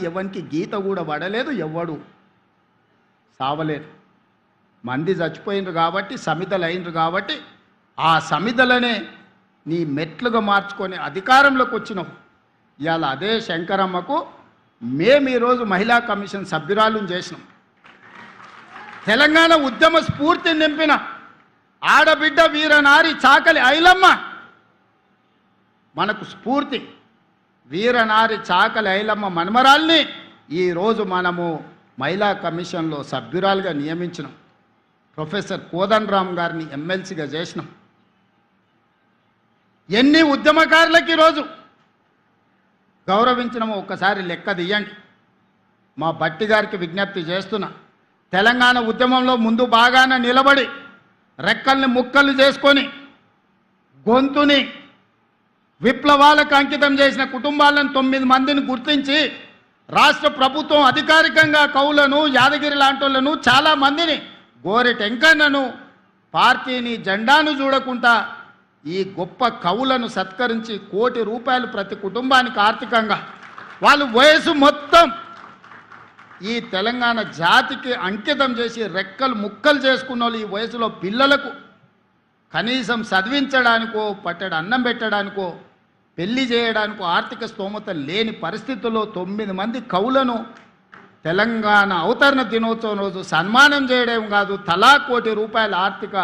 ఎవరికి గీత కూడా పడలేదు, ఎవ్వడు సావలేదు. మంది చచ్చిపోయినరు కాబట్టి, సమితలు అయినరు కాబట్టి, ఆ సమితలనే నీ మెట్లుగా మార్చుకొని అధికారంలోకి వచ్చినావు. ఇవాళ అదే శంకరమ్మకు మేము ఈరోజు మహిళా కమిషన్ సభ్యురాలను చేసినాం. తెలంగాణ ఉద్యమ స్ఫూర్తిని నింపిన ఆడబిడ్డ వీరనారి చాకలి ఐలమ్మ మనకు స్ఫూర్తి. వీరనారి చాకలి ఐలమ్మ మనమరాల్ని ఈరోజు మనము మహిళా కమిషన్లో సభ్యురాలుగా నియమించినాం. ప్రొఫెసర్ కోదండరామ్ గారిని ఎమ్మెల్సీగా చేసినాం. ఎన్ని ఉద్యమకారులకు ఈరోజు గౌరవించినామో ఒక్కసారి లెక్క తీయండి. మా భట్టి గారికి విజ్ఞప్తి చేస్తున్నా, తెలంగాణ ఉద్యమంలో ముందు బాగానే నిలబడి రెక్కల్ని ముక్కలు చేసుకొని గొంతుని విప్లవాలకు అంకితం చేసిన కుటుంబాలను 9 మందిని గుర్తించి రాష్ట్ర ప్రభుత్వం అధికారికంగా కవులను, యాదగిరి లాంటి వాళ్ళను, చాలామందిని, గోరె టెంకన్నను, పార్టీని జెండాను చూడకుండా ఈ గొప్ప కవులను సత్కరించి ₹1 కోటి ప్రతి కుటుంబానికి ఆర్థికంగా వాళ్ళు వయసు మొత్తం ఈ తెలంగాణ జాతికి అంకితం చేసి రెక్కలు ముక్కలు చేసుకున్న వాళ్ళు ఈ వయసులో పిల్లలకు కనీసం చదివించడానికో, పట్టెడు అన్నం పెట్టడానికో, పెళ్లి చేయడానికో ఆర్థిక స్తోమత లేని పరిస్థితుల్లో 9 మంది కవులను తెలంగాణ అవతరణ దినోత్సవం రోజు సన్మానం చేయడం కాదు, తలా ₹1 కోటి ఆర్థిక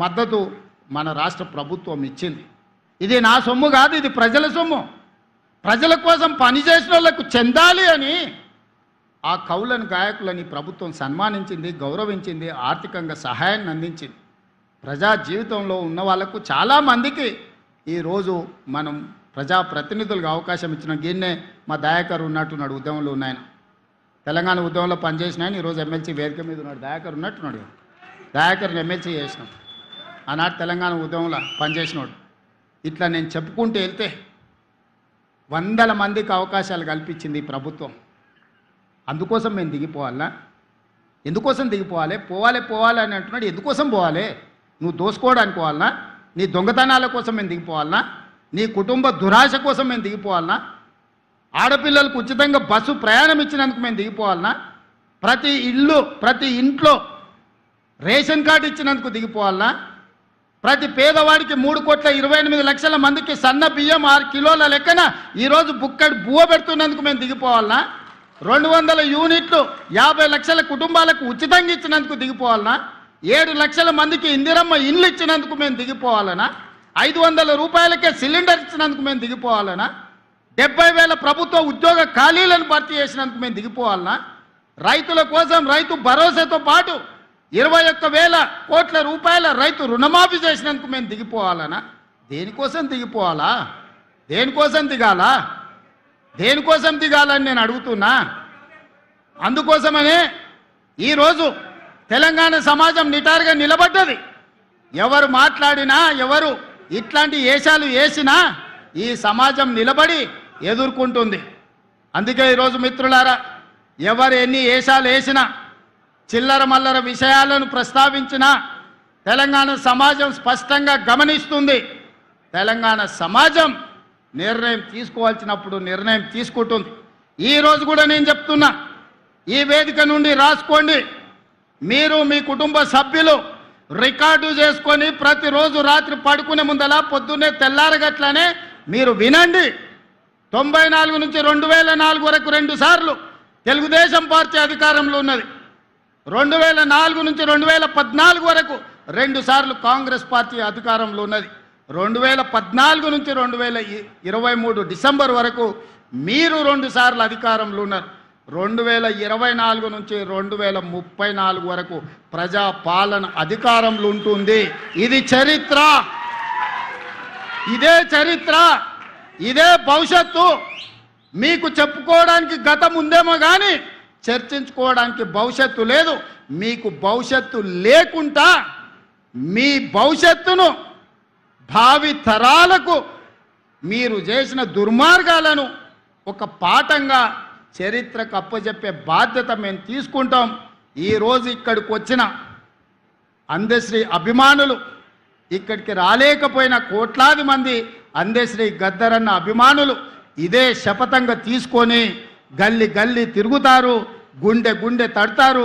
మద్దతు మన రాష్ట్ర ప్రభుత్వం ఇచ్చింది. ఇది నా సొమ్ము కాదు, ఇది ప్రజల సొమ్ము. ప్రజల కోసం పనిచేసిన వాళ్ళకు చెందాలి అని ఆ కవులను, గాయకులని ప్రభుత్వం సన్మానించింది, గౌరవించింది, ఆర్థికంగా సహాయాన్ని అందించింది. ప్రజా జీవితంలో ఉన్న వాళ్ళకు చాలామందికి ఈరోజు మనం ప్రజాప్రతినిధులుగా అవకాశం ఇచ్చిన గిన్నే మా దయాకర్ ఉన్నట్టున్నాడు, ఉద్యమంలో ఉన్నాయన, తెలంగాణ ఉద్యమంలో పనిచేసిన ఆయన ఈరోజు ఎమ్మెల్సీ వేదిక మీద ఉన్నాడు. దయాకర్ ఉన్నట్టున్నాడు, దయాకర్ని ఎమ్మెల్సీ చేసినాం. ఆనాడు తెలంగాణ ఉద్యమంలో పనిచేసినాడు. ఇట్లా నేను చెప్పుకుంటూ వెళ్తే వందల మందికి అవకాశాలు కల్పించింది ఈ ప్రభుత్వం. అందుకోసం మేము దిగిపోవాలా? ఎందుకోసం దిగిపోవాలి? పోవాలి అని అంటున్నాడు. ఎందుకోసం పోవాలి? నువ్వు దోసుకోవడానికి పోవాలనా? నీ దొంగతనాల కోసం మేము దిగిపోవాలనా? నీ కుటుంబ దురాశ కోసం మేము దిగిపోవాలనా? ఆడపిల్లలకు ఉచితంగా బస్సు ప్రయాణం ఇచ్చినందుకు మేము దిగిపోవాలనా? ప్రతి ఇంట్లో రేషన్ కార్డు ఇచ్చినందుకు దిగిపోవాలనా? ప్రతి పేదవాడికి 3,28,00,000 మందికి సన్న బియ్యం 6 కిలోల లెక్కన ఈరోజు బుక్కడి బువ్వ పెడుతున్నందుకు మేము దిగిపోవాలనా? 200 యూనిట్లు 50 లక్షల కుటుంబాలకు ఉచితంగా ఇచ్చినందుకు దిగిపోవాలనా? 7 లక్షల మందికి ఇందిరమ్మ ఇల్లు ఇచ్చినందుకు మేము దిగిపోవాలనా? 500 రూపాయలకే సిలిండర్ ఇచ్చినందుకు మేము దిగిపోవాలనా? 70,000 ప్రభుత్వ ఉద్యోగ ఖాళీలను భర్తీ చేసినందుకు మేము దిగిపోవాలనా? రైతుల కోసం రైతు భరోసాతో పాటు 21,000 కోట్ల రూపాయల రైతు రుణమాఫీ చేసినందుకు మేము దిగిపోవాలనా? దేనికోసం దిగిపోవాలా? దేనికోసం దిగాలా? దేనికోసం దిగాలని నేను అడుగుతున్నా. అందుకోసమనే ఈరోజు తెలంగాణ సమాజం నిటారుగా నిలబడ్డది. ఎవరు మాట్లాడినా, ఎవరు ఇట్లాంటి ఏషాలు వేసినా ఈ సమాజం నిలబడి ఎదుర్కొంటుంది. అందుకే ఈరోజు మిత్రులారా, ఎవరు ఎన్ని ఏషాలు వేసినా, చిల్లర మల్లర విషయాలను ప్రస్తావించినా తెలంగాణ సమాజం స్పష్టంగా గమనిస్తుంది. తెలంగాణ సమాజం నిర్ణయం తీసుకోవాల్సినప్పుడు నిర్ణయం తీసుకుంటుంది. ఈరోజు కూడా నేను చెప్తున్నా, ఈ వేదిక నుండి రాసుకోండి, మీరు మీ కుటుంబ సభ్యులు రికార్డు చేసుకొని ప్రతిరోజు రాత్రి పడుకునే ముందలా పొద్దున్నే తెల్లారగట్లనే మీరు వినండి. 94 నుంచి 2004 వరకు 2 సార్లు తెలుగుదేశం పార్టీ అధికారంలో ఉన్నది. 2004 నుంచి 2014 వరకు 2 సార్లు కాంగ్రెస్ పార్టీ అధికారంలో ఉన్నది. 2014 నుంచి 2023 డిసెంబర్ వరకు మీరు 2 సార్లు అధికారంలో ఉన్నారు. 2024 నుంచి 2034 వరకు ప్రజా పాలన అధికారంలో ఉంటుంది. ఇది చరిత్ర, ఇదే చరిత్ర, ఇదే భవిష్యత్తు. మీకు చెప్పుకోవడానికి గతం ఉందేమో కానీ చర్చించుకోవడానికి భవిష్యత్తు లేదు. మీకు భవిష్యత్తు లేకుండా మీ భవిష్యత్తును భావి తరాలకు మీరు చేసిన దుర్మార్గాలను ఒక పాఠంగా చరిత్రకు అప్పచెప్పే బాధ్యత మేము తీసుకుంటాం. ఈరోజు ఇక్కడికి వచ్చిన అందశ్రీ అభిమానులు, ఇక్కడికి రాలేకపోయిన కోట్లాది మంది అందశ్రీ గద్దరన్న అభిమానులు ఇదే శపథంగా తీసుకొని గల్లీ గల్లీ తిరుగుతారు, గుండె గుండె తడతారు.